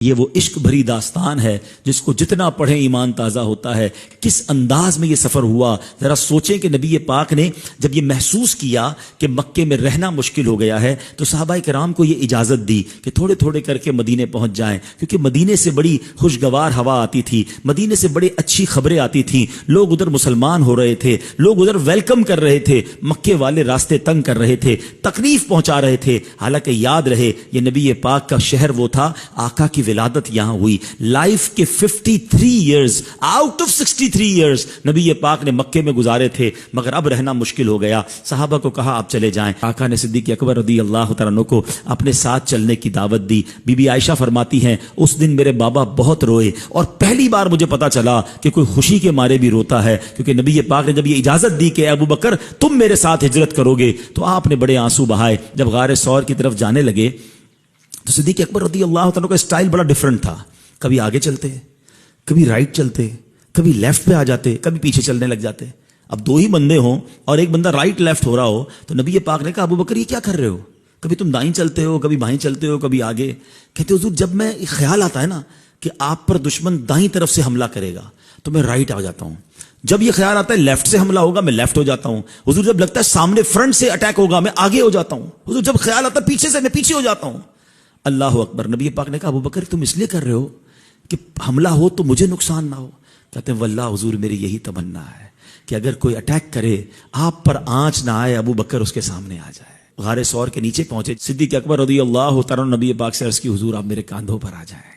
یہ وہ عشق بھری داستان ہے جس کو جتنا پڑھیں ایمان تازہ ہوتا ہے۔ کس انداز میں یہ سفر ہوا، ذرا سوچیں کہ نبی پاک نے جب یہ محسوس کیا کہ مکے میں رہنا مشکل ہو گیا ہے تو صحابہ کرام کو یہ اجازت دی کہ تھوڑے تھوڑے کر کے مدینے پہنچ جائیں، کیونکہ مدینے سے بڑی خوشگوار ہوا آتی تھی، مدینے سے بڑی اچھی خبریں آتی تھیں، لوگ ادھر مسلمان ہو رہے تھے، لوگ ادھر ویلکم کر رہے تھے، مکے والے راستے تنگ کر رہے تھے، تکلیف پہنچا رہے تھے۔ حالانکہ یاد رہے یہ نبی پاک کا شہر وہ تھا، آقا کی ولادت یہاں ہوئی۔ لائف کے 53 ایئرز آؤٹ آف 63 ایئرز نبی پاک نے مکے میں گزارے تھے، مگر اب رہنا مشکل ہو گیا۔ صحابہ کو کہا آپ چلے جائیں۔ آقا نے صدیق اکبر رضی اللہ تعالیٰ عنہ کو اپنے ساتھ چلنے کی دعوت دی۔ بی بی عائشہ فرماتی ہیں اس دن میرے بابا بہت روئے اور پہلی بار مجھے پتا چلا کہ کوئی خوشی کے مارے بھی روتا ہے، کیونکہ نبی پاک نے جب یہ اجازت دی کہ ابو بکر تم میرے ساتھ ہجرت کرو گے تو آپ نے بڑے آنسو بہائے۔ جب غار ثور کی طرف جانے لگے تو صدیق اکبر رضی اللہ تعالیٰ کا اسٹائل بڑا ڈیفرنٹ تھا، کبھی آگے چلتے کبھی رائٹ چلتے، کبھی لیفٹ پہ آ جاتے، کبھی پیچھے چلنے لگ جاتے۔ اب دو ہی بندے ہوں اور ایک بندہ رائٹ لیفٹ ہو رہا ہو تو نبی پاک نے کہا ابو بکر یہ کیا کر رہے ہو، کبھی تم دائیں چلتے ہو، کبھی بائیں چلتے ہو، کبھی آگے۔ کہتے حضور جب میں خیال آتا ہے نا کہ آپ پر دشمن دائیں طرف سے حملہ کرے گا تو میں رائٹ آ جاتا ہوں، جب یہ خیال آتا ہے لیفٹ سے حملہ ہوگا میں لیفٹ ہو جاتا ہوں، حضور جب لگتا ہے سامنے فرنٹ سے اٹیک ہوگا میں آگے ہو جاتا ہوں، حضور جب خیال آتا ہے پیچھے سے میں پیچھے ہو جاتا ہوں۔ اللہ اکبر۔ نبی پاک نے کہا ابو بکر تم اس لیے کر رہے ہو کہ حملہ ہو تو مجھے نقصان نہ ہو؟ کہتے ہیں واللہ حضور میری یہی تمنا ہے کہ اگر کوئی اٹیک کرے آپ پر آنچ نہ آئے، ابو بکر اس کے سامنے آ جائے۔ غار ثور کے نیچے پہنچے، صدیق اکبر رضی اللہ تعالیٰ نبی پاک سے عرض کی حضور آپ میرے کاندھوں پر آ جائیں،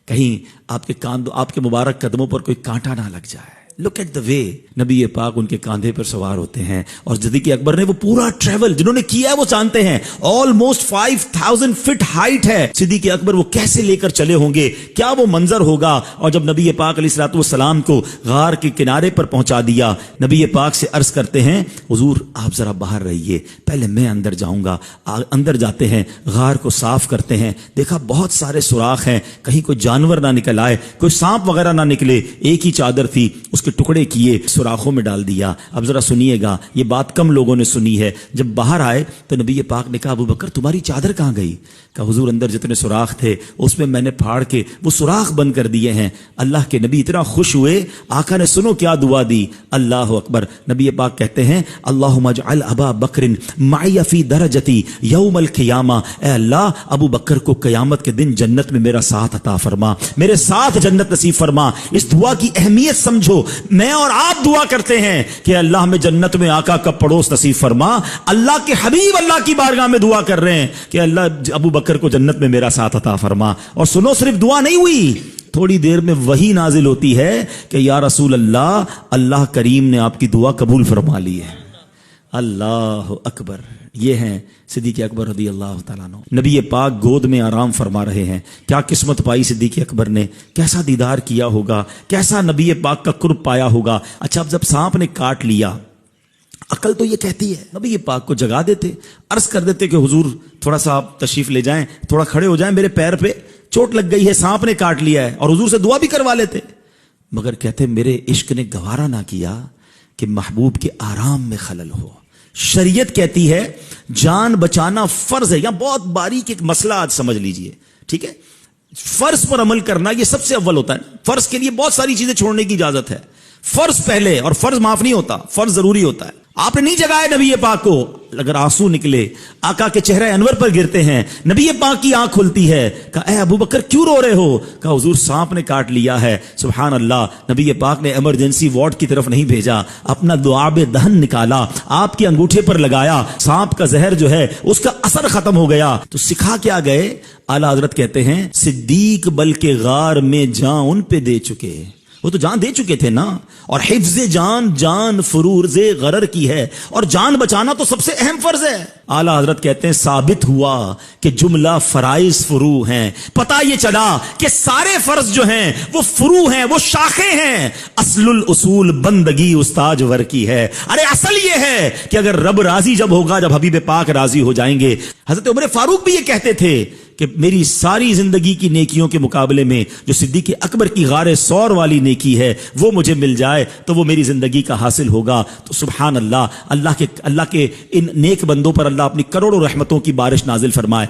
کہیں آپ کے مبارک قدموں پر کوئی کانٹا نہ لگ جائے۔ لک ایٹ دا وے نبی پاک ان کے کاندھے پر سوار ہوتے ہیں، اور صدیق اکبر نے وہ پورا ٹریول جنہوں نے کیا ہے وہ جانتے ہیں، آلموسٹ 5000 فٹ ہائٹ ہے۔ صدیق اکبر وہ کیسے لے کر چلے ہوں گے، کیا وہ منظر ہوگا۔ اور جب نبی پاک علیہ الصلوۃ والسلام کو غار کے کنارے پر پہنچا دیا، نبی پاک سے عرض کرتے ہیں حضور آپ ذرا باہر رہیے، پہلے میں اندر جاؤں گا۔ اندر جاتے ہیں، غار کو صاف کرتے ہیں، دیکھا بہت سارے سوراخ ہیں، کہیں کوئی جانور نہ نکل آئے، کوئی سانپ وغیرہ نہ نکلے۔ ایک ہی چادر تھی، اس کے ٹکڑے کیے، سوراخوں میں ڈال دیا۔ اب ذرا سنیے گا، یہ بات کم لوگوں نے سنی ہے۔ جب باہر آئے تو نبی پاک نے کہا ابو بکر تمہاری چادر کہاں گئی؟ کہا حضور اندر جتنے سوراخ تھے اس میں نے پھاڑ کے وہ سوراخ بند کر دیے ہیں۔ اللہ کے نبی اتنا خوش ہوئے، آقا نے سنو کیا دعا دی۔ اللہ اکبر۔ نبی پاک کہتے ہیں اللہم اجعل ابا بکر معی فی درجتی یوم القیامہ، اے اللہ ابو بکر کو قیامت کے دن جنت میں میرا ساتھ عطا فرما، میرے ساتھ جنت نصیب فرما۔ اس دعا کی اہمیت سمجھو، میں اور آپ دعا کرتے ہیں کہ اللہ ہمیں جنت میں آقا کا پڑوس نصیب فرما، اللہ کے حبیب اللہ کی بارگاہ میں دعا کر رہے ہیں کہ اللہ ابو بکر کو جنت میں میرا ساتھ عطا فرما۔ اور سنو صرف دعا نہیں ہوئی، تھوڑی دیر میں وحی نازل ہوتی ہے کہ یا رسول اللہ، اللہ کریم نے آپ کی دعا قبول فرما لی ہے۔ اللہ اکبر۔ یہ ہیں صدیق اکبر رضی اللہ تعالیٰ عنہ، نبی پاک گود میں آرام فرما رہے ہیں۔ کیا قسمت پائی صدیق اکبر نے، کیسا دیدار کیا ہوگا، کیسا نبی پاک کا قرب پایا ہوگا۔ اچھا اب جب سانپ نے کاٹ لیا، عقل تو یہ کہتی ہے نبی پاک کو جگا دیتے، عرض کر دیتے کہ حضور تھوڑا سا آپ تشریف لے جائیں، تھوڑا کھڑے ہو جائیں، میرے پیر پہ چوٹ لگ گئی ہے، سانپ نے کاٹ لیا ہے، اور حضور سے دعا بھی کروا لیتے۔ مگر کہتے میرے عشق نے گوارا نہ کیا کہ محبوب کے آرام میں خلل ہو۔ شریعت کہتی ہے جان بچانا فرض ہے، یا بہت باریک ایک مسئلہ آج سمجھ لیجئے، ٹھیک ہے؟ فرض پر عمل کرنا یہ سب سے اول ہوتا ہے۔ فرض کے لیے بہت ساری چیزیں چھوڑنے کی اجازت ہے، فرض پہلے، اور فرض معاف نہیں ہوتا، فرض ضروری ہوتا ہے۔ آپ نے نہیں جگایا نبی پاک کو، اگر آنسو نکلے آقا کے چہرے انور پر گرتے ہیں، نبی پاک کی آنکھ کھلتی ہے، کہا اے ابو بکر کیوں رو رہے ہو؟ کہا حضور سانپ نے کاٹ لیا ہے۔ سبحان اللہ، نبی پاک نے ایمرجنسی وارڈ کی طرف نہیں بھیجا، اپنا دعاب دہن نکالا، آپ کے انگوٹھے پر لگایا، سانپ کا زہر جو ہے اس کا اثر ختم ہو گیا۔ تو سکھا کیا گئے؟ اعلیٰ حضرت کہتے ہیں صدیق بلکہ غار میں جان ان پہ دے چکے، وہ تو جان دے چکے تھے نا، اور حفظ جان جان فروز غرر کی ہے، اور جان بچانا تو سب سے اہم فرض ہے۔ اعلیٰ حضرت کہتے ہیں ثابت ہوا کہ جملہ فرائض فرو ہیں، پتہ یہ چلا کہ سارے فرض جو ہیں وہ فرو ہیں، وہ شاخیں ہیں۔ اصل الاصول بندگی استاج ور کی ہے۔ ارے اصل یہ ہے کہ اگر رب راضی جب ہوگا، جب حبیب پاک راضی ہو جائیں گے۔ حضرت عمر فاروق بھی یہ کہتے تھے کہ میری ساری زندگی کی نیکیوں کے مقابلے میں جو صدیق اکبر کی غار ثور والی نیکی ہے وہ مجھے مل جائے تو وہ میری زندگی کا حاصل ہوگا۔ تو سبحان اللہ، اللہ کے ان نیک بندوں پر اللہ اپنی کروڑوں رحمتوں کی بارش نازل فرمائے۔